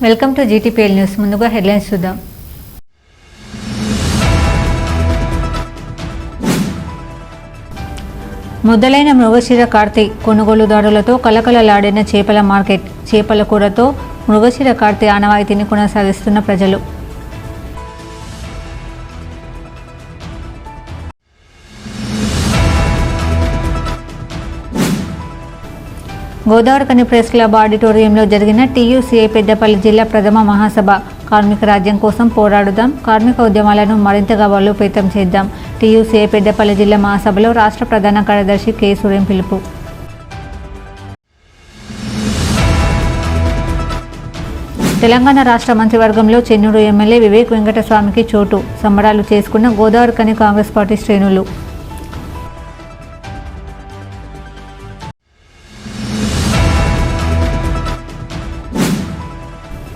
Welcome to GTPL news. ముందుగా headlines చూద్దాం. మొదలైన మృగశిర కార్తీ కొనుగోలుదారులతో కలకలలాడిన చేపల మార్కెట్. చేపల కూరతో మృగశిర కార్తీ ఆనవాయితీని కొనసాగిస్తున్న ప్రజలు. గోదావరిఖని ప్రెస్ క్లబ్ ఆడిటోరియంలో జరిగిన టీయూసీఐ పెద్దపల్లి జిల్లా ప్రథమ మహాసభ. కార్మిక రాజ్యం కోసం పోరాడుదాం, కార్మిక ఉద్యమాలను మరింతగా బలోపేతం చేద్దాం. టీయూసీఐ పెద్దపల్లి జిల్లా మహాసభలో రాష్ట్ర ప్రధాన కార్యదర్శి కె సూర్యం పిలుపు. తెలంగాణ రాష్ట్ర మంత్రివర్గంలో చెన్నూరు ఎమ్మెల్యే వివేక్ వెంకటస్వామికి చోటు. సంబరాలు చేసుకున్న గోదావరిఖని కాంగ్రెస్ పార్టీ శ్రేణులు.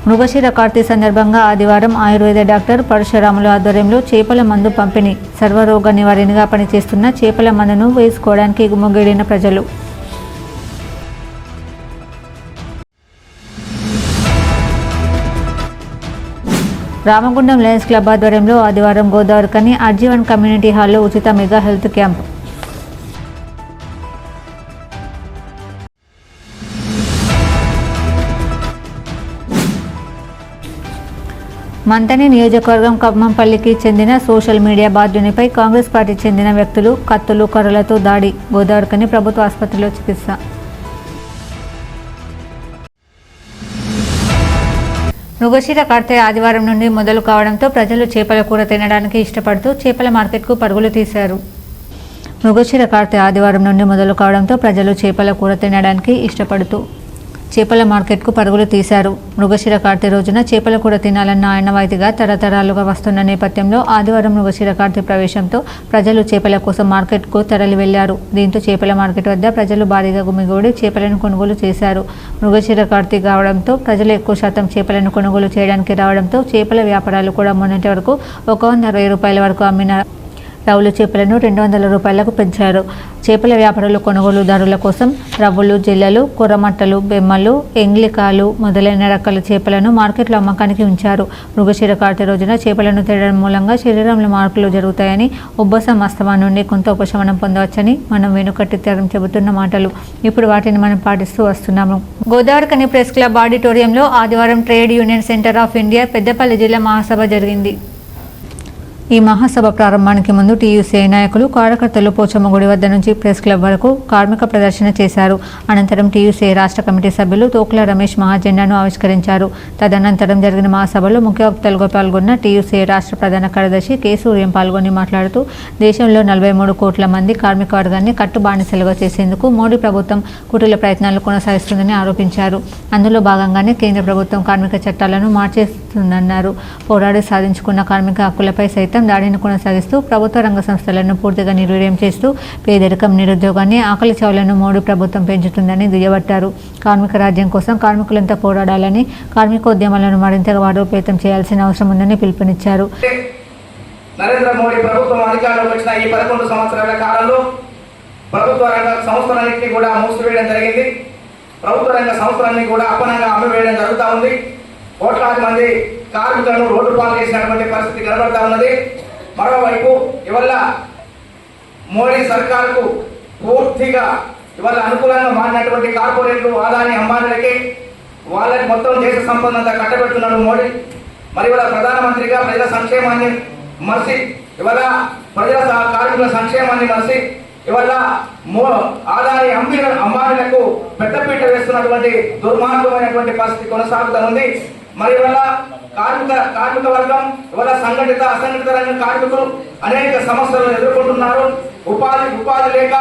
మృగశిర కార్తీ సందర్భంగా ఆదివారం ఆయుర్వేద డాక్టర్ పరశురాములు ఆధ్వర్యంలో చేపల మందు పంపిణీ. సర్వరోగ నివారణగా పనిచేస్తున్న చేపల మందును వేసుకోవడానికి గుమ్మగిడిన ప్రజలు. రామగుండం లయన్స్ క్లబ్ ఆధ్వర్యంలో ఆదివారం గోదావరిఖని ఆర్జీవన్ కమ్యూనిటీ హాల్లో ఉచిత మెగా హెల్త్ క్యాంప్. మంతని నియోజకవర్గం కమ్మంపల్లికి చెందిన సోషల్ మీడియా బాధ్యునిపై కాంగ్రెస్ పార్టీ చెందిన వ్యక్తులు కత్తులు కర్రలతో దాడి. గోదావరిఖని ప్రభుత్వ ఆసుపత్రిలో చికిత్స. మృగశిర కార్తీ ఆదివారం నుండి మొదలు కావడంతో ప్రజలు చేపల కూర తినడానికి ఇష్టపడుతూ చేపల మార్కెట్కు పరుగులు తీశారు. మృగశిర కార్తీ ఆదివారం నుండి మొదలు కావడంతో ప్రజలు చేపల కూర తినడానికి ఇష్టపడుతూ చేపల మార్కెట్కు పరుగులు తీశారు. మృగశిర కార్తీ రోజున చేపల కూర తినాలన్న ఆనవాయితీగా తరతరాలుగా వస్తున్న నేపథ్యంలో ఆదివారం మృగశిర కార్తీ ప్రవేశంతో ప్రజలు చేపల కోసం మార్కెట్కు తరలి వెళ్లారు. దీంతో చేపల మార్కెట్ వద్ద ప్రజలు భారీగా గుమిగూడి చేపలను కొనుగోలు చేశారు. మృగశిర కార్తీ కావడంతో ప్రజలు ఎక్కువ శాతం చేపలను కొనుగోలు చేయడానికి రావడంతో చేపల వ్యాపారాలు కూడా మొన్నటి వరకు 120 రూపాయల వరకు అమ్మిన రవ్వులు చేపలను 200 రూపాయలకు పెంచారు. చేపల వ్యాపారులు కొనుగోలుదారుల కోసం రవ్వులు, జిల్లలు, కొర్రమట్టలు, బెమ్మలు, ఎంగ్లికాలు మొదలైన రకాల చేపలను మార్కెట్లో అమ్మకానికి ఉంచారు. మృగశిర కార్తీ రోజున చేపలను తినడం మూలంగా శరీరంలో మార్పులు జరుగుతాయని, ఉబ్బసం, అస్తమా నుండి కొంత ఉపశమనం పొందవచ్చని మనం వెనుకట్టి తరం చెబుతున్న మాటలు. ఇప్పుడు వాటిని మనం పాటిస్తూ వస్తున్నాము. గోదావరిఖని ప్రెస్ క్లబ్ ఆడిటోరియంలో ఆదివారం trade union centre of India Peddapalli జిల్లా మహాసభ జరిగింది. ఈ మహాసభ ప్రారంభానికి ముందు టీయూసీఐ నాయకులు, కార్యకర్తలు పోచమ్మ గుడి వద్ద నుంచి ప్రెస్ క్లబ్ వరకు కార్మిక ప్రదర్శన చేశారు. అనంతరం టీయూసీఐ రాష్ట్ర కమిటీ సభ్యులు తోకుల రమేష్ మహాజెండాను ఆవిష్కరించారు. తదనంతరం జరిగిన మహాసభలో ముఖ్య వక్తలుగా పాల్గొన్న టీయూసీఐ రాష్ట్ర ప్రధాన కార్యదర్శి కె సూర్యం పాల్గొని మాట్లాడుతూ దేశంలో 43 కోట్ల మంది కార్మిక వర్గాన్ని కట్టుబానిసలుగా చేసేందుకు మోడీ ప్రభుత్వం కుటిల ప్రయత్నాలు కొనసాగిస్తుందని ఆరోపించారు. అందులో భాగంగానే కేంద్ర ప్రభుత్వం కార్మిక చట్టాలను మార్చేస్తుందన్నారు. పోరాడి సాధించుకున్న కార్మిక హక్కులపై సైతం దాడిని కొనసాగిస్తూ ప్రభుత్వ రంగ సంస్థలను పూర్తిగా నిర్వీర్యం చేస్తూ పేదరికం, నిరుద్యోగాన్ని, ఆకలి చావులను మోడీ ప్రభుత్వం పెంచుతుందని దుయ్యబట్టారు. కార్మిక రాజ్యం కోసం కార్మికులంతా పోరాడాలని, కార్మిక ఉద్యమాలను మరింతగా బలోపేతం చేయాల్సిన అవసరం ఉందని పిలుపునిచ్చారు. నరేంద్ర మోడీ ప్రభుత్వం అధికారంలోకి వచ్చిన ఈ 11 సంవత్సరాల కాలంలో ప్రభుత్వ రంగ సంస్థలన్నింటినీ కూడా మూసివేయడం జరిగింది. ప్రభుత్వ రంగ సంస్థలన్నీ కూడా అప్పనంగా అమ్మివేయడం జరుగుతూ ఉంది. కోట్లాది మంది కార్మికులను రోడ్డు పాలు చేసినటువంటి పరిస్థితి కనబడతా ఉన్నది. మరోవైపు ఇవాళ మోడీ సర్కార్కు పూర్తిగా ఇవాళ అనుకూలంగా మారినటువంటి కార్పొరేట్లు, ఆదాని, అంబానీలకి వాళ్ళకి మొత్తం దేశ సంపద అంతా కట్టబెడుతున్నాడు మోడీ. మరి ఇవాళ ప్రధానమంత్రిగా ప్రజల సంక్షేమాన్ని మరిచి, ఇవాళ ప్రజల కార్మికుల సంక్షేమాన్ని మరిచి, ఇవాళ ఆదాని, అంబానీలకు పెద్దపీట వేస్తున్నటువంటి దుర్మార్గమైనటువంటి పరిస్థితి కొనసాగుతూ ఉంది. మరి ఇవాళ కార్మిక వర్గం, ఇవాళ సంఘటిత, అసంఘటిత రంగ కార్మికులు అనేక సమస్యలను ఎదుర్కొంటున్నారు. ఉపాధి లేక,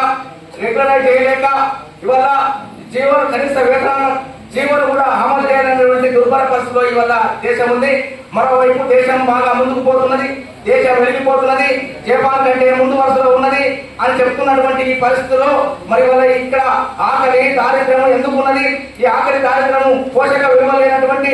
రెగ్యులరైజ్ చేయలేక, ఇవాళ కనీస వేతన జీవనం కూడా అమలు చేయాలనేటువంటి దుర్భర పరిస్థితిలో ఇవాళ దేశం ఉంది. మరోవైపు దేశం బాగా ముందుకు పోతున్నది, దేశం వెళ్ళిపోతున్నది, జపాన్ కంటే ముందు వరుసలో ఉన్నది. అని చెప్తున్నటువంటి ఈ పరిస్థితుల్లో మరి వాళ్ళ ఇక్కడ ఆకలి దారిద్ర్యం ఎందుకు ఉన్నది? ఈ ఆకలి దారిద్ర్యము పోషక విలువ లేనటువంటి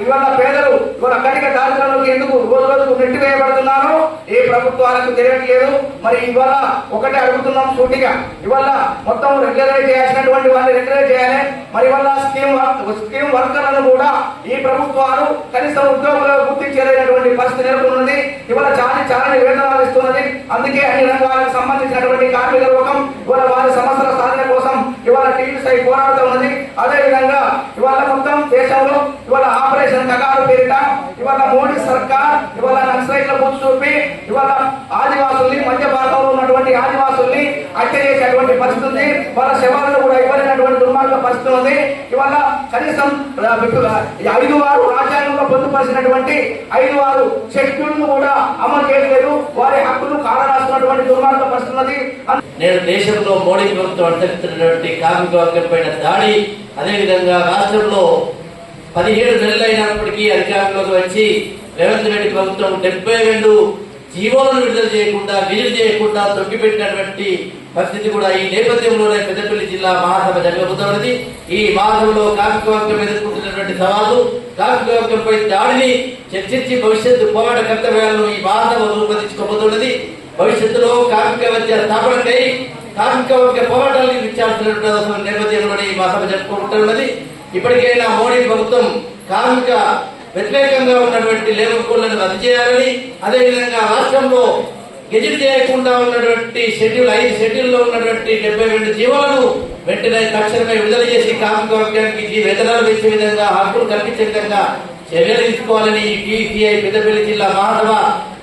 ఇవాళ పేదలు ఇవాళ కటిక దారిద్ర్యంలోకి ఎందుకు రోజు రోజుకు నెట్టివేయబడుతున్నారు? ఏ ప్రభుత్వాలకు తెలియట్లేదు. మరి ఇవాళ ఒకటే అడుగుతున్నాం సూటిగా, ఇవాళ మొత్తం రెగ్యులరైజ్ చేయాల్సినటువంటి వాళ్ళని రెగ్యులరైజ్ చేయాలి. మరి ఇవాళ స్కీమ్ వర్కర్లను కూడా ఈ ప్రభుత్వాలు కనీసం ఉద్యోగులు గుర్తించలేనటువంటి పరిస్థితి నెలకొన్నది. ఇవాళ చాలా వేతనాలు ఇస్తున్నది. అందుకే అన్ని రంగాలకు సంబంధించినటువంటి కార్మిక లోకం ఇవాళ వారి సమస్యల సాధన కోసం ఇవాళ టీవీసై పోరాడుతూ ఉన్నది. అదేవిధంగా ఇవాళ మొత్తం దేశంలో ఇవాళ ఆపరేషన్ కగారు పేరిట ఇవాళ మోడీ సర్కార్ ఇవాళ నక్సలైట్ల బుద్ధి చూపి ఇవాళ ఆదివాసుల్ని మధ్య భారతంలో ఉన్నటువంటి ఆదివాసుల్ని హత్య చేసేటువంటి పరిస్థితి ఉంది. వాళ్ళ శవాలను కూడా ఇవ్వలేనటువంటి దుర్మార్గ పరిస్థితి ఉంది. ఇవాళ కనీసం 5 రాజ్యాంగంలో పొందుపరిచినటువంటి 5 షెడ్యూల్ను కూడా అమలు చేయలేదు. వారి హక్కులు కాలరాస్తున్నటువంటి దుర్మార్గ పరిస్థితి ఉన్నది. నేను దేశంలో మోడీ ప్రభుత్వం అనుసరిస్తున్నటువంటి కార్మిక వర్గం పైన దాడి, అదేవిధంగా రాష్ట్రంలో 17 నెలలు అయినప్పటికీ అధికారంలోకి వచ్చి రేవంత్ రెడ్డి ప్రభుత్వం 72 జీవోలను విడుదల చేయకుండా తొక్కిపెట్టినటువంటి పరిస్థితి కూడా ఈ నేపథ్యంలోనే పెద్దపల్లి జిల్లా మహాసభ జరగబోతున్నది. ఈ మహాసభలో కార్మిక వర్గం ఎదుర్కొంటున్నటువంటి సవాలు, కార్మిక వర్గంపై దాడిని చర్చించి భవిష్యత్తు పోరాట కర్తవ్యాలను ఈ మహాసభ రూపొందించుకోబోతున్నది. భవిష్యత్తులో కార్మిక మధ్య స్థాపనకై కార్మిక వర్గ పోరాటాలను ఇచ్చాల్సినటువంటి అవసరం నేపథ్యంలోనే ఈ మహాసభ జరుపుకుంటున్నది. ఇప్పటికైనా మోడీ ప్రభుత్వం కార్మిక వ్యతిరేకంగా ఉన్నటువంటి లేబర్ కోడ్లను రద్దు చేయాలని, అదేవిధంగా రాష్ట్రంలో గెజిట్ చేయకుండా ఉన్నటువంటి 5 షెడ్యూల్లో ఉన్నటువంటి 72 జీవోలను వెంటనే తక్షణమే విడుదల చేసి కార్మిక వర్గానికి వేతనాలు పెంచే విధంగా, హక్కులు కల్పించే విధంగా చర్యలు తీసుకోవాలని టీసీఐ పెద్దపల్లి జిల్లా మహాసభ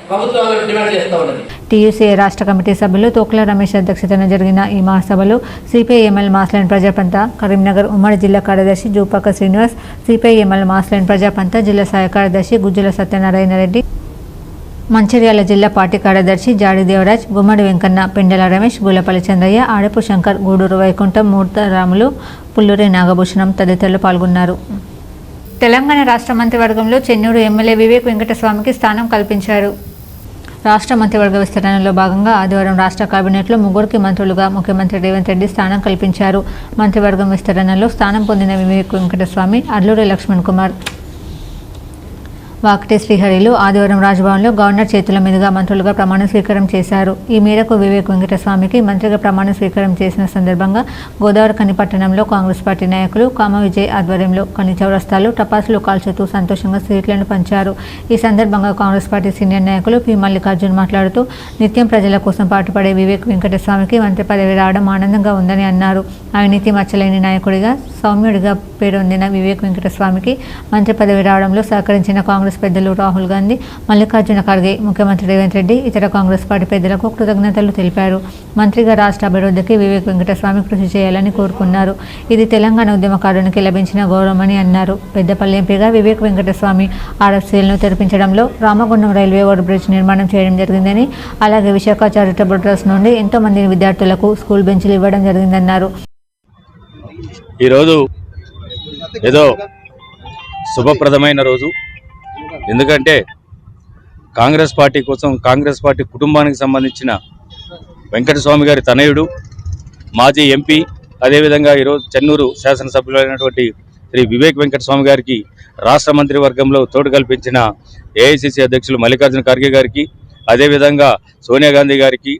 ప్రభుత్వాలకు డిమాండ్ చేస్తా ఉన్నది. టీయూసీఐ రాష్ట్ర కమిటీ సభ్యులు తోకల రమేష్ అధ్యక్షతన జరిగిన ఈ మహాసభలో సిపిఐఎంఎల్ మాస్లైన్ ప్రజాపంత కరీంనగర్ ఉమ్మడి జిల్లా కార్యదర్శి జూపాక శ్రీనివాస్, సిపిఐఎంఎల్ మాస్లైన్ ప్రజాపంత జిల్లా సహాయ కార్యదర్శి గుజ్జుల సత్యనారాయణ రెడ్డి, మంచిర్యాల జిల్లా పార్టీ కార్యదర్శి జాడి దేవరాజ్, గుమ్మడి వెంకన్న, పెండల రమేష్, గుల్లపల్లి చంద్రయ్య, ఆడపు శంకర్, గూడూరు వైకుంఠం, మూర్తరాములు, పుల్లూరి నాగభూషణం తదితరులు పాల్గొన్నారు. తెలంగాణ రాష్ట్ర మంత్రివర్గంలో చెన్నూరు ఎమ్మెల్యే వివేక్ వెంకటస్వామికి స్థానం కల్పించారు. రాష్ట్ర మంత్రివర్గ విస్తరణలో భాగంగా ఆదివారం రాష్ట్ర కేబినెట్లో 3 మంత్రులుగా ముఖ్యమంత్రి రేవంత్ రెడ్డి స్థానం కల్పించారు. మంత్రివర్గం విస్తరణలో స్థానం పొందిన వివేక్ వెంకటస్వామి, అడ్లూరి లక్ష్మణ్ కుమార్, వాకటి శ్రీహరిలు ఆదివారం రాజ్భవన్లో గవర్నర్ చేతుల మీదుగా మంత్రులుగా ప్రమాణ స్వీకారం చేశారు. ఈ మేరకు వివేక్ వెంకటస్వామికి మంత్రిగా ప్రమాణ స్వీకారం చేసిన సందర్భంగా గోదావరిఖని పట్టణంలో కాంగ్రెస్ పార్టీ నాయకులు కామ విజయ్ ఆధ్వర్యంలో ఖని చౌరస్తాలో టపాసులు కాల్చుతూ సంతోషంగా స్వీట్లను పంచారు. ఈ సందర్భంగా కాంగ్రెస్ పార్టీ సీనియర్ నాయకులు పి మల్లికార్జున్ మాట్లాడుతూ నిత్యం ప్రజల కోసం పాటుపడే వివేక్ వెంకటస్వామికి మంత్రి పదవి రావడం ఆనందంగా ఉందని అన్నారు. అవినీతి మచ్చలేని నాయకుడిగా, సౌమ్యుడిగా పేరొందిన వివేక్ వెంకటస్వామికి మంత్రి పదవి రావడంలో సహకరించిన కాంగ్రెస్ పెద్దలు రాహుల్ గాంధీ, మల్లికార్జున ఖర్గే, ముఖ్యమంత్రి రేవంత్ రెడ్డి, ఇతర కాంగ్రెస్ పార్టీ పెద్దలకు కృతజ్ఞతలు తెలిపారు. మంత్రిగా రాష్ట్ర అభివృద్ధికి వివేక్ వెంకటస్వామి కృషి చేయాలని కోరుకున్నారు. ఇది తెలంగాణ ఉద్యమకారునికి లభించిన గౌరవమని అన్నారు. పెద్దపల్లి ఎంపీగా వివేక్ వెంకటస్వామి ఆర్ఎఫ్సీలను తెరిపించడంలో రామగుండం రైల్వే ఓవర్ బ్రిడ్జ్ నిర్మాణం చేయడం జరిగిందని, అలాగే విశాఖ చారిటబుల్ ట్రస్ట్ నుండి ఎంతో మంది విద్యార్థులకు స్కూల్ బెంచ్లు ఇవ్వడం జరిగిందన్నారు. ఈరోజు ఏదో శుభప్రదమైన రోజు. ఎందుకంటే కాంగ్రెస్ పార్టీ కోసం, కాంగ్రెస్ పార్టీ కుటుంబానికి సంబంధించిన వెంకటస్వామి గారి తనయుడు, మాజీ ఎంపీ, అదేవిధంగా ఈరోజు చెన్నూరు శాసనసభ్యులైనటువంటి శ్రీ వివేక్ వెంకటస్వామి గారికి రాష్ట్ర మంత్రివర్గంలో తోడు కల్పించిన ఏఐసిసి అధ్యక్షులు మల్లికార్జున ఖర్గే గారికి, అదేవిధంగా సోనియా గాంధీ గారికి,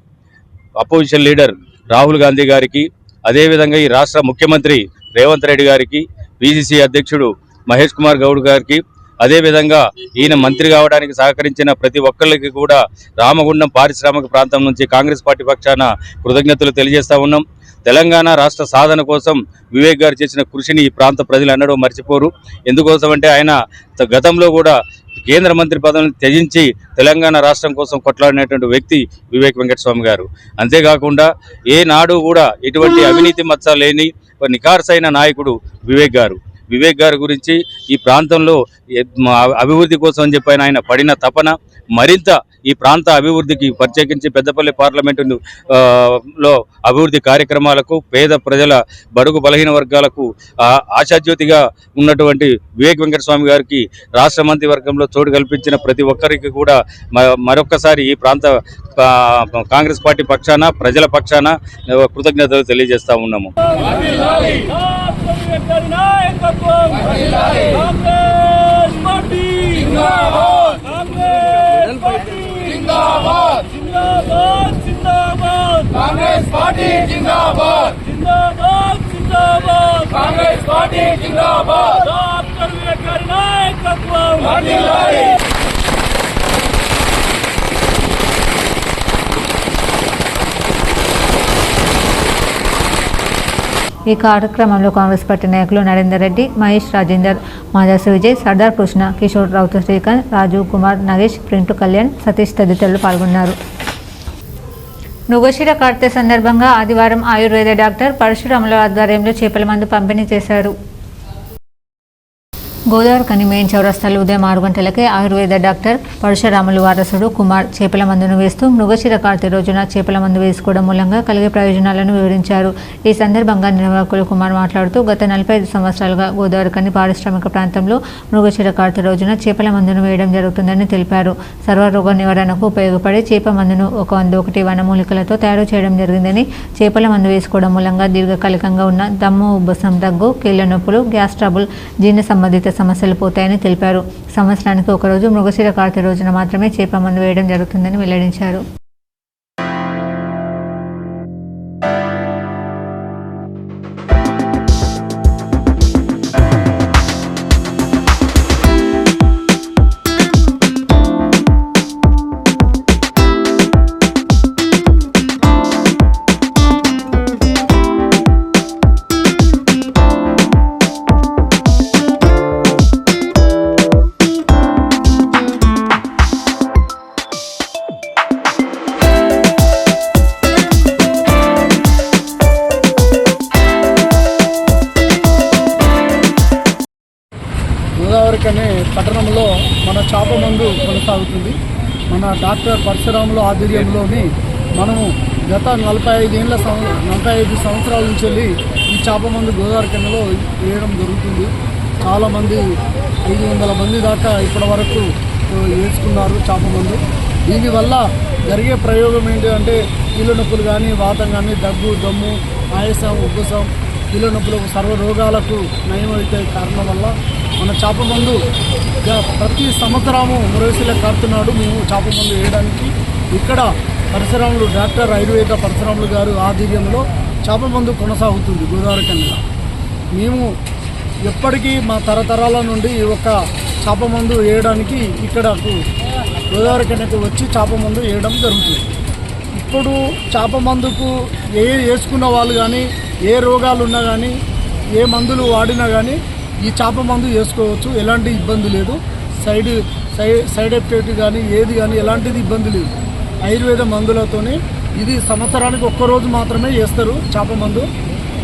అపోజిషన్ లీడర్ రాహుల్ గాంధీ గారికి, అదేవిధంగా ఈ రాష్ట్ర ముఖ్యమంత్రి రేవంత్ రెడ్డి గారికి, పిసిసి అధ్యక్షుడు మహేష్ కుమార్ గౌడ్ గారికి, అదేవిధంగా ఈయన మంత్రి కావడానికి సహకరించిన ప్రతి ఒక్కరికి కూడా రామగుండం పారిశ్రామిక ప్రాంతం నుంచి కాంగ్రెస్ పార్టీ పక్షాన కృతజ్ఞతలు తెలియజేస్తా ఉన్నాం. తెలంగాణ రాష్ట్ర సాధన కోసం వివేక్ గారు చేసిన కృషిని ఈ ప్రాంత ప్రజలు అన్నడూ మర్చిపోరు. ఎందుకోసం అంటే ఆయన గతంలో కూడా కేంద్ర మంత్రి పదవిని త్యజించి తెలంగాణ రాష్ట్రం కోసం కొట్లాడినటువంటి వ్యక్తి వివేక్ వెంకటస్వామి గారు. అంతేకాకుండా ఏనాడు కూడా ఎటువంటి అవినీతి మచ్చ లేని నిఖార్సైన నాయకుడు వివేక్ గారు. వివేక్ గారి గురించి ఈ ప్రాంతంలో అభివృద్ధి కోసం అని చెప్పి ఆయన పడిన తపన మరింత ఈ ప్రాంత అభివృద్ధికి ప్రత్యేకించి పెద్దపల్లి పార్లమెంటు లో అభివృద్ధి కార్యక్రమాలకు పేద ప్రజల బడుగు బలహీన వర్గాలకు ఆశాజ్యోతిగా ఉన్నటువంటి వివేక్ వెంకటస్వామి గారికి రాష్ట్ర మంత్రివర్గంలో చోటు కల్పించిన ప్రతి ఒక్కరికి కూడా మరొక్కసారి ఈ ప్రాంత కాంగ్రెస్ పార్టీ పక్షాన ప్రజల పక్షాన కృతజ్ఞతలు తెలియజేస్తా ఉన్నాము. ఈ కార్యక్రమంలో కాంగ్రెస్ పార్టీ నాయకులు నరేందర్ రెడ్డి, మహేష్ రాజేందర్, మాదాసు విజయ్, సర్దార్ కృష్ణ, కిషోర్ రావుత శ్రీకాంత్, రాజు కుమార్, నగేష్, ప్రింటు కళ్యాణ్, సతీష్ తదితరులు పాల్గొన్నారు. మృగశిర కార్తె సందర్భంగా ఆదివారం ఆయుర్వేద డాక్టర్ పరశురాముల ఆధ్వర్యంలో చేపల మందు పంపిణీ చేశారు. గోదావరి కని మెయిన్ చౌరస్తాలో ఉదయం 6 గంటలకే ఆయుర్వేద డాక్టర్ పరశురాములు వారసుడు కుమార్ చేపల మందును వేస్తూ మృగశిర కార్తె రోజున చేపల మందు వేసుకోవడం మూలంగా కలిగే ప్రయోజనాలను వివరించారు. ఈ సందర్భంగా నిర్వాహకులు కుమార్ మాట్లాడుతూ గత 45 సంవత్సరాలుగా గోదావరి కని పారిశ్రామిక ప్రాంతంలో మృగశిర కార్తె రోజున చేపల మందును వేయడం జరుగుతుందని తెలిపారు. సర్వరోగ నివారణకు ఉపయోగపడే చేప మందును 101 వనమూలికలతో తయారు చేయడం జరిగిందని, చేపల మందు వేసుకోవడం మూలంగా దీర్ఘకాలికంగా ఉన్న దమ్ము, ఉబ్బసం, దగ్గు, కీళ్ల నొప్పులు, గ్యాస్ ట్రబుల్, జీర్ణ సంబంధిత సమస్యలు పోతాయని తెలిపారు. సంవత్సరానికి ఒకరోజు మృగశిర కార్తె రోజున మాత్రమే చేప మందు వేయడం జరుగుతుందని వెల్లడించారు. గోదావరి కని పట్టణంలో మన చేప మందు కొనసాగుతుంది. మన డాక్టర్ పరశురాముల ఆధ్వర్యంలోని మనము గత 45 సంవత్సరాల నుంచి వెళ్ళి ఈ చేప మందు గోదావరి కనిలో వేయడం జరుగుతుంది. చాలామంది 500 మంది దాకా ఇప్పటి వరకు వేసుకున్నారు చేప మందు. దీనివల్ల జరిగే ప్రయోగం ఏంటి అంటే కీళ్ళ నొప్పులు కానీ, వాతం కానీ, దగ్గు, దమ్ము, ఆయాసం, ఉబ్బసం, కీళ్ళ నొప్పులకు, సర్వ రోగాలకు నయమైతే కారణం వల్ల మన చేప మందు ప్రతి సంవత్సరము మృగశిర కార్తె నాడు మేము చేప మందు వేయడానికి ఇక్కడ పరశురాములు డాక్టర్ ఆయుర్వేద పరశురాములు గారు ఆధ్వర్యంలో చేప మందు కొనసాగుతుంది గోదావరి కనిలో. మేము ఎప్పటికీ మా తరతరాల నుండి ఒక చేప మందు వేయడానికి ఇక్కడకు గోదావరి కనికి వచ్చి చేప మందు వేయడం జరుగుతుంది. ఇప్పుడు చేప మందుకు వేసుకున్న వాళ్ళు కానీ, ఏ రోగాలు ఉన్నా కానీ, ఏ మందులు వాడినా కానీ ఈ చేప మందు వేసుకోవచ్చు. ఎలాంటి ఇబ్బంది లేదు. సైడ్ ఎఫెక్ట్ కానీ ఏది కానీ ఎలాంటిది ఇబ్బంది లేదు. ఆయుర్వేద మందులతోనే ఇది సంవత్సరానికి ఒక్కరోజు మాత్రమే వేస్తారు చేప మందు.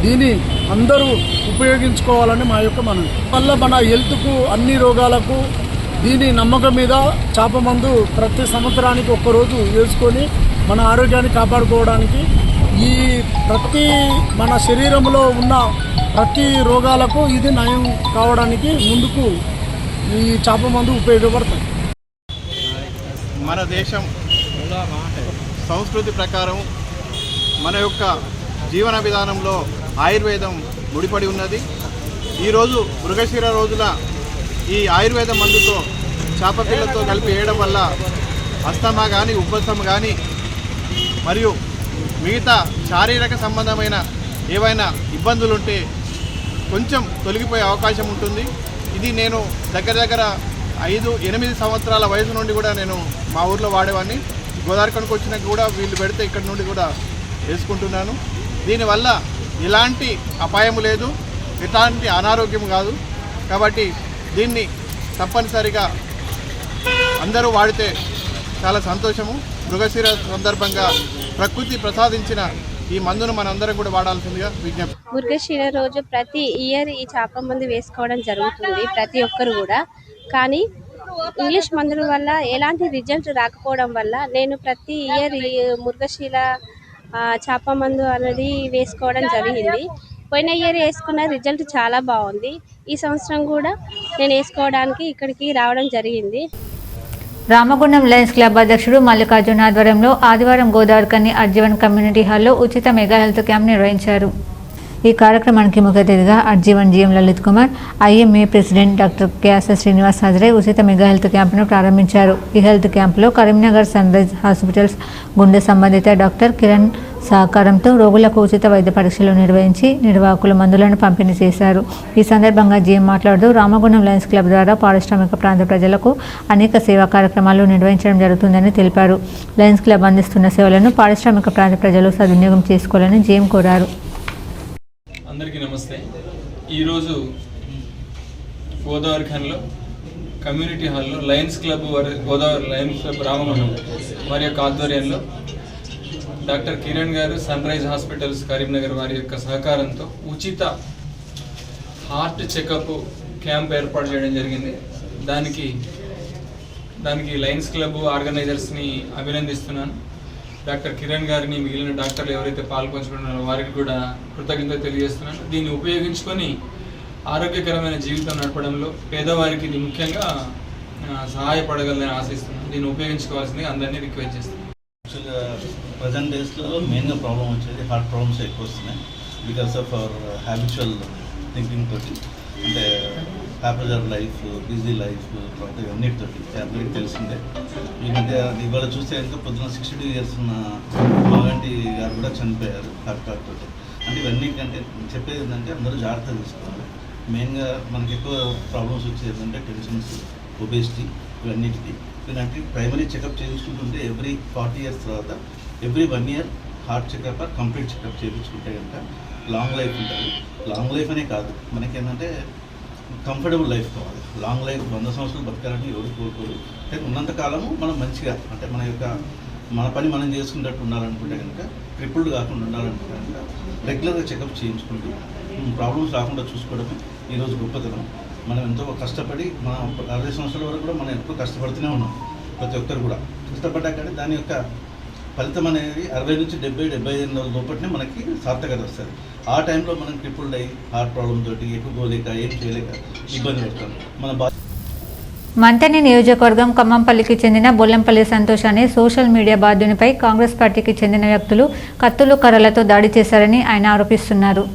దీన్ని అందరూ ఉపయోగించుకోవాలని మా యొక్క మనవి. వల్ల మన హెల్త్కు, అన్ని రోగాలకు దీని నమ్మకం మీద చేప మందు ప్రతి సంవత్సరానికి ఒక్కరోజు వేసుకొని మన ఆరోగ్యాన్ని కాపాడుకోవడానికి, ఈ ప్రతి మన శరీరంలో ఉన్న ప్రతి రోగాలకు ఇది నయం కావడానికి ముందుకు ఈ చేప మందు ఉపయోగపడుతుంది. మన దేశం సంస్కృతి ప్రకారం మన యొక్క జీవన విధానంలో ఆయుర్వేదం ముడిపడి ఉన్నది. ఈరోజు మృగశిర రోజున ఈ ఆయుర్వేద మందుతో చేప పిల్లతో కలిపి వేయడం వల్ల అస్తమా కానీ, ఉబ్బసం కానీ మరియు మిగతా శారీరక సంబంధమైన ఏవైనా ఇబ్బందులుంటే కొంచెం తొలగిపోయే అవకాశం ఉంటుంది. ఇది నేను దగ్గర 5-8 సంవత్సరాల వయసు నుండి కూడా నేను మా ఊర్లో వాడేవాడిని. గోదావరి కనుక వచ్చినాక కూడా వీళ్ళు పెడితే ఇక్కడ నుండి కూడా వేసుకుంటున్నాను. దీనివల్ల ఎలాంటి అపాయం లేదు, ఎలాంటి అనారోగ్యం కాదు. కాబట్టి దీన్ని తప్పనిసరిగా అందరూ వాడితే చాలా సంతోషము. మృగశిర సందర్భంగా ప్రకృతి ప్రసాదించిన ఈ మందును మనందరం కూడా వాడాల్సిందిగా విజ్ఞప్తి. మృగశిర రోజు ప్రతి ఇయర్ ఈ చేప మందు వేసుకోవడం జరుగుతుంది ప్రతి ఒక్కరు కూడా. కానీ ఇంగ్లీష్ మందుల వల్ల ఎలాంటి రిజల్ట్ రాకపోవడం వల్ల నేను ప్రతి ఇయర్ ఈ మృగశిర చేప మందు అనేది వేసుకోవడం జరిగింది. పోయిన ఇయర్ వేసుకున్న రిజల్ట్ చాలా బాగుంది. ఈ సంవత్సరం కూడా నేను వేసుకోవడానికి ఇక్కడికి రావడం జరిగింది. రామగుండం లయన్స్ క్లబ్ అధ్యక్షుడు మల్లికార్జున ఆధ్వర్యంలో ఆదివారం గోదావరికని అర్జీవన్ కమ్యూనిటీ హాల్లో ఉచిత మెగా హెల్త్ క్యాంప్ నిర్వహించారు. ఈ కార్యక్రమానికి ముఖ్య అతిథిగా RG one GM Lalit Kumar, IMA president doctor KSS Srinivas హాజరై ఉచిత మెగా హెల్త్ క్యాంపును ప్రారంభించారు. ఈ హెల్త్ క్యాంపులో కరీంనగర్ సన్ రైజ్ హాస్పిటల్స్ గుండె సంబంధిత డాక్టర్ కిరణ్ సహకారంతో రోగులకు ఉచిత వైద్య పరీక్షలు నిర్వహించి నిర్వాహకులు మందులను పంపిణీ చేశారు. ఈ సందర్భంగా జీఎం మాట్లాడుతూ రామగుండం లయన్స్ క్లబ్ ద్వారా పారిశ్రామిక ప్రాంత ప్రజలకు అనేక సేవా కార్యక్రమాలు నిర్వహించడం జరుగుతుందని తెలిపారు. లయన్స్ క్లబ్ అందిస్తున్న సేవలను పారిశ్రామిక ప్రాంత ప్రజలు సద్వినియోగం చేసుకోవాలని జీఎం కోరారు. అందరికీ నమస్తే. ఈరోజు గోదావరి ఖన్లో కమ్యూనిటీ హాల్లో Lions club Godavari Lions club Ramagundam వారి యొక్క ఆధ్వర్యంలో డాక్టర్ కిరణ్ గారు సన్ రైజ్ హాస్పిటల్స్ కరీంనగర్ వారి యొక్క సహకారంతో ఉచిత హార్ట్ చెకప్ క్యాంప్ ఏర్పాటు చేయడం జరిగింది. దానికి లయన్స్ క్లబ్ ఆర్గనైజర్స్ని అభినందిస్తున్నాను. డాక్టర్ కిరణ్ గారిని, మిగిలిన డాక్టర్లు ఎవరైతే పాల్పంచుకున్నారో వారికి కూడా కృతజ్ఞత తెలియజేస్తున్నాను. దీన్ని ఉపయోగించుకొని ఆరోగ్యకరమైన జీవితం నడపడంలో పేదవారికి ఇది ముఖ్యంగా సహాయపడగలని ఆశిస్తున్నాను. దీన్ని ఉపయోగించుకోవాల్సింది అందరినీ రిక్వెస్ట్ చేస్తున్నాను. యాక్చువల్గా ప్రజెంట్ డేస్లో మెయిన్గా ప్రాబ్లం వచ్చేది హార్ట్ ప్రాబ్లమ్స్ ఎక్కువ వస్తున్నాయి because of our habitual thinking తోటి, అంటే హ్యాపీజర్ లైఫ్, బిజీ లైఫ్, తర్వాత ఇవన్నిటితోటి అందరికీ తెలిసిందే. ఈ మధ్య ఇవాళ చూస్తే ఇంకా పొద్దున 62 years ఉన్న మాగంటి గారు కూడా చనిపోయారు హార్ట్ అటాక్ తోటి. అంటే ఇవన్నీ కంటే చెప్పేది ఏంటంటే అందరూ జాగ్రత్తగా తీసుకోవాలి. మెయిన్గా మనకి ఎక్కువ ప్రాబ్లమ్స్ వచ్చేది ఏంటంటే టెన్షన్స్, ఒబేసిటీ, ఇవన్నిటికీ ఇలాంటి ప్రైమరీ చెకప్ చేయించుకుంటుంటే ఎవ్రీ 40 years తర్వాత every 1 year heart checkup complete checkup చేయించుకుంటే కనుక లాంగ్ లైఫ్ ఉంటుంది. లాంగ్ లైఫ్ అనే కాదు, మనకేంటంటే కంఫర్టబుల్ లైఫ్ కావాలి. లాంగ్ లైఫ్ 100 సంవత్సరాలు బతకాలని ఎవరు కోరుకోరు. కానీ ఉన్నంతకాలము మనం మంచిగా, అంటే మన పని మనం చేసుకున్నట్టు ఉండాలనుకుంటే కనుక, ట్రిపుల్డ్ కాకుండా ఉండాలనుకుంటే కనుక రెగ్యులర్గా చెకప్ చేయించుకుంటూ ప్రాబ్లమ్స్ రాకుండా చూసుకోవడమే ఈరోజు గొప్పతనం. మనం ఎంతో కష్టపడి మన 60 సంవత్సరాల వరకు కూడా మనం ఎప్పుడు కష్టపడుతూనే ఉన్నాం. ప్రతి ఒక్కరు కూడా కష్టపడ్డా కానీ దాని యొక్క ఫలితం అనేది 60 నుంచి 70-75 లోపలనే మనకి సార్థకత వస్తుంది. ఆ టైంలో మనం ట్రిపుల్డ్ అయ్యి హార్ట్ ప్రాబ్లమ్ తోటి ఎక్కువలేక ఏం చేయలేక ఇబ్బంది పడతాం. మంతని నియోజకవర్గం ఖమ్మంపల్లికి చెందిన బొల్లంపల్లి సంతోష్ అనే సోషల్ మీడియా బాధ్యునిపై కాంగ్రెస్ పార్టీకి చెందిన వ్యక్తులు కత్తులు, కర్రలతో దాడి చేశారని ఆయన ఆరోపిస్తున్నారు.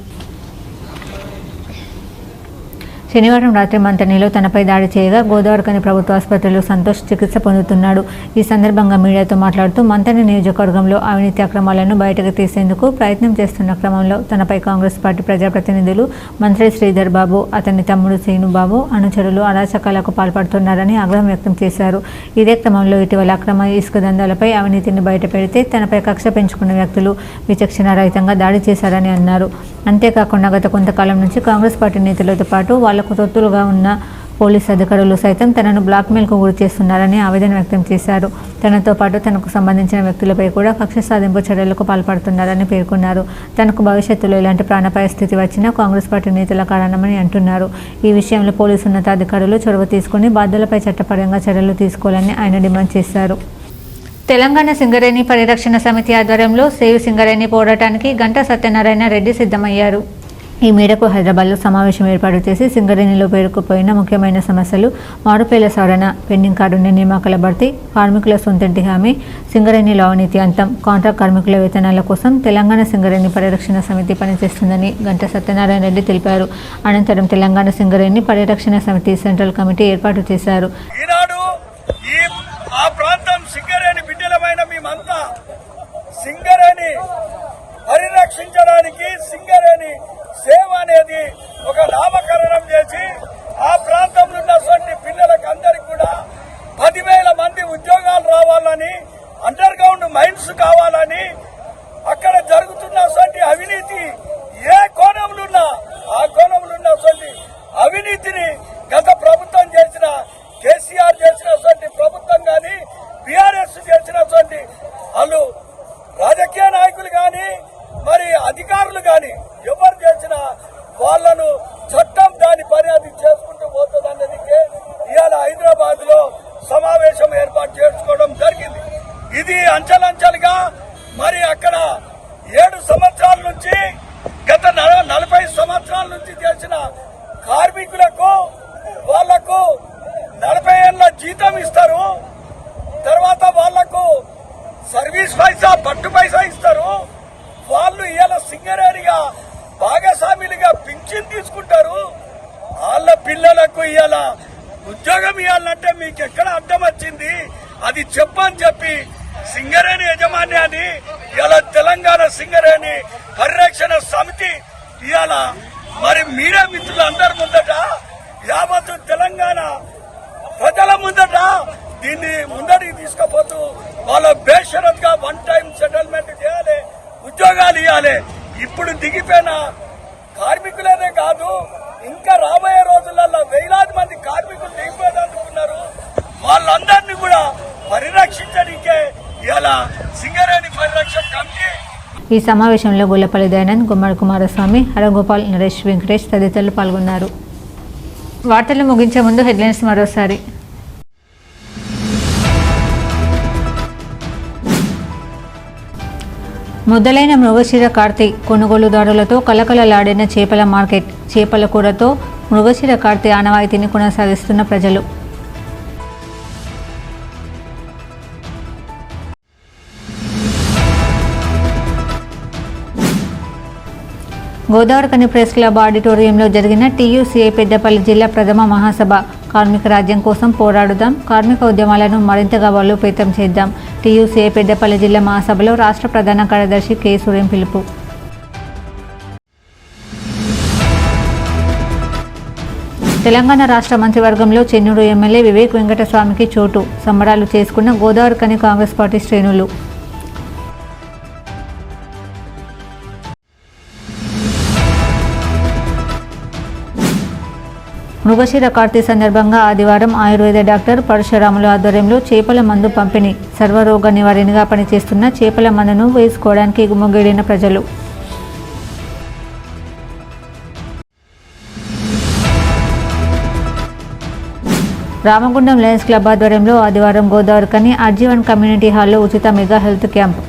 శనివారం రాత్రి మంతనిలో తనపై దాడి చేయగా గోదావరికని ప్రభుత్వ ఆసుపత్రిలో సంతోష్ చికిత్స పొందుతున్నాడు. ఈ సందర్భంగా మీడియాతో మాట్లాడుతూ మంతని నియోజకవర్గంలో అవినీతి అక్రమాలను బయటకు తీసేందుకు ప్రయత్నం చేస్తున్న క్రమంలో తనపై కాంగ్రెస్ పార్టీ ప్రజాప్రతినిధులు మంత్రి శ్రీధర్ బాబు, అతని తమ్ముడు శ్రీను బాబు అనుచరులు అరాచకాలకు పాల్పడుతున్నారని ఆగ్రహం వ్యక్తం చేశారు. ఇదే క్రమంలో ఇటీవల అక్రమ ఇసుక దందాలపై అవినీతిని బయటపెడితే తనపై కక్ష పెంచుకున్న వ్యక్తులు విచక్షణ రహితంగా దాడి చేశారని అన్నారు. అంతేకాకుండా గత కొంతకాలం నుంచి కాంగ్రెస్ పార్టీ నేతలతో పాటు వాళ్లకు తొత్తులుగా ఉన్న పోలీసు అధికారులు సైతం తనను బ్లాక్మెయిల్కు గురి చేస్తున్నారని ఆవేదన వ్యక్తం చేశారు. తనతో పాటు తనకు సంబంధించిన వ్యక్తులపై కూడా కక్ష సాధింపు చర్యలకు పాల్పడుతున్నారని పేర్కొన్నారు. తనకు భవిష్యత్తులో ఇలాంటి ప్రాణాపాయ స్థితి వచ్చినా కాంగ్రెస్ పార్టీ నేతల కారణమని అంటున్నారు. ఈ విషయంలో పోలీసు ఉన్నతాధికారులు చొరవ తీసుకుని బాధ్యులపై చట్టపరంగా చర్యలు తీసుకోవాలని ఆయన డిమాండ్ చేశారు. తెలంగాణ సింగరేణి పరిరక్షణ సమితి ఆధ్వర్యంలో సేవ్ సింగరేణి పోరాటానికి గంటా సత్యనారాయణ రెడ్డి సిద్ధమయ్యారు. ఈ మేరకు హైదరాబాద్లో సమావేశం ఏర్పాటు చేసి సింగరేణిలో పేరుకుపోయిన ముఖ్యమైన సమస్యలు మారుపేల సవరణ, పెండింగ్ కారుణ్య నియామకాల భర్తీ, కార్మికుల సొంతంటి హామీ, సింగరేణిలో అవినీతి అంతం, కాంట్రాక్ట్ కార్మికుల వేతనాల కోసం తెలంగాణ సింగరేణి పరిరక్షణ సమితి పనిచేస్తుందని గంటా సత్యనారాయణ రెడ్డి తెలిపారు. అనంతరం తెలంగాణ సింగరేణి పరిరక్షణ సమితి సెంట్రల్ కమిటీ ఏర్పాటు చేశారు. సింగరేణి పరిరక్షించడానికి సింగరేణి సేవ అనేది ఒక నామకరణం చేసి ఆ ప్రాంతంలో ఉన్నటువంటి పిల్లలకు అందరికి కూడా 10,000 మంది ఉద్యోగాలు రావాలని, అండర్ గ్రౌండ్ మైన్స్ కావాలని, అక్కడ జరుగుతున్నటువంటి అవినీతి ఏ కోణంలో ఉన్నా ఆ కోణంలో ఉన్నటువంటి అవినీతిని గత ప్రభుత్వం చేసిన, కేసీఆర్ చేసినటువంటి ప్రభుత్వం కానీ, బీఆర్ఎస్ చేసినటువంటి వాళ్ళు రాజకీయ నాయకులు కానీ, వాళ్ళను చట్టం దాని పని అది చేసుకుంటూ పోతుంది అన్నదికే ఇవాళ హైదరాబాద్ లో సమావేశం ఏర్పాటు చేసుకోవడం జరిగింది. ఇది అంచెలంచెలుగా మరి అక్కడ 7 సంవత్సరాల నుంచి గత 40 సంవత్సరాల నుంచి చేసిన కార్మికులకు వాళ్లకు 40 ఏళ్ల జీతం ఇస్తారు. తర్వాత వాళ్లకు సర్వీస్ పైసా పట్టు పైసా ఇస్తారు. వాళ్ళు ఇవాళ సింగరేణిగా భాగస్వామిలుగా పింఛన్ తీసుకుంటారు. వాళ్ళ పిల్లలకు ఇవాళ ఉద్యోగం ఇవ్వాలంటే మీకు ఎక్కడ అడ్డం వచ్చింది అది చెప్పని చెప్పి సింగరేణి యజమాన్యాన్ని ఇలా తెలంగాణ సింగరేణి పరిరక్షణ సమితి ఇవాళ మరి మీడియా మిత్రులందరి ముందట యావత్తు తెలంగాణ ప్రజల ముందట దీన్ని ముందడికి తీసుకుపోతూ వాళ్ళ బేషరత్గా 1 టైం సెటిల్మెంట్ చేయాలి, ఉద్యోగాలు ఇవ్వాలి. ఇప్పుడు దిగిపోయిన కార్మికులనే కాదు ఇంకా రాబోయే రోజులలో వేలాది మంది కార్మికులు దిగిపోయారనుకున్నారు. వాళ్ళందరినీ కూడా పరిరక్షించడానికే ఇలా సింగరేణి పరిరక్షణ కమిటీ. ఈ సమావేశంలో గొల్లపల్లి దయానంద్, గుమ్మడి కుమారస్వామి, హరగోపాల్, నరేష్, వెంకటేష్ తదితరులు పాల్గొన్నారు. వార్తలు ముగించే ముందు హెడ్లైన్స్ మరోసారి. మొదలైన మృగశిర కార్తీ కొనుగోలుదారులతో కలకలలాడిన చేపల మార్కెట్. చేపల కూరతో మృగశిర కార్తీ ఆనవాయితీని కొనసాగిస్తున్న ప్రజలు. గోదావరికని ప్రెస్ క్లబ్ ఆడిటోరియంలో జరిగిన టీయూసీఐ పెద్దపల్లి జిల్లా ప్రథమ మహాసభ. కార్మిక రాజ్యం కోసం పోరాడుదాం, కార్మిక ఉద్యమాలను మరింతగా బలోపేతం చేద్దాం. టీయూసీఐ పెద్దపల్లి జిల్లా మహాసభలో రాష్ట్ర ప్రధాన కార్యదర్శి కె సూర్యం పిలుపు. తెలంగాణ రాష్ట్ర మంత్రివర్గంలో చెన్నూరు ఎమ్మెల్యే వివేక్ వెంకటస్వామికి చోటు. సంబరాలు చేసుకున్న గోదావరికని కాంగ్రెస్ పార్టీ శ్రేణులు. మృగశిర కార్తీ సందర్భంగా ఆదివారం ఆయుర్వేద డాక్టర్ పరశురాములు ఆధ్వర్యంలో చేపల మందు పంపిణీ. సర్వరోగ నివారణగా పనిచేస్తున్న చేపల మందును వేసుకోవడానికి గుమ్మగిడిన ప్రజలు. రామగుండం లయన్స్ క్లబ్ ఆధ్వర్యంలో ఆదివారం గోదావరికని ఆర్జీవన్ కమ్యూనిటీ హాల్లో ఉచిత మెగా హెల్త్ క్యాంప్.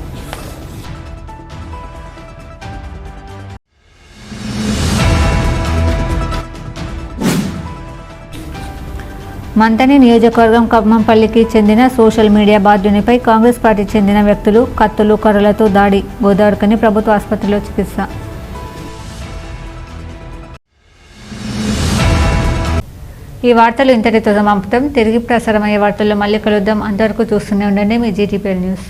మంతని నియోజకవర్గం కమ్మంపల్లికి చెందిన సోషల్ మీడియా బాధ్యునిపై కాంగ్రెస్ పార్టీ చెందిన వ్యక్తులు కత్తులు కర్రలతో దాడి. గోదావరికని ప్రభుత్వ ఆసుపత్రిలో చికిత్స. ఈ వార్తలు ఇంతటితో సమాప్తం. తిరిగి ప్రసారమయ్యే వార్తల్లో మళ్ళీ కలుద్దాం. అంతవరకు చూస్తూనే ఉండండి మీ జీటీపీఎల్ న్యూస్.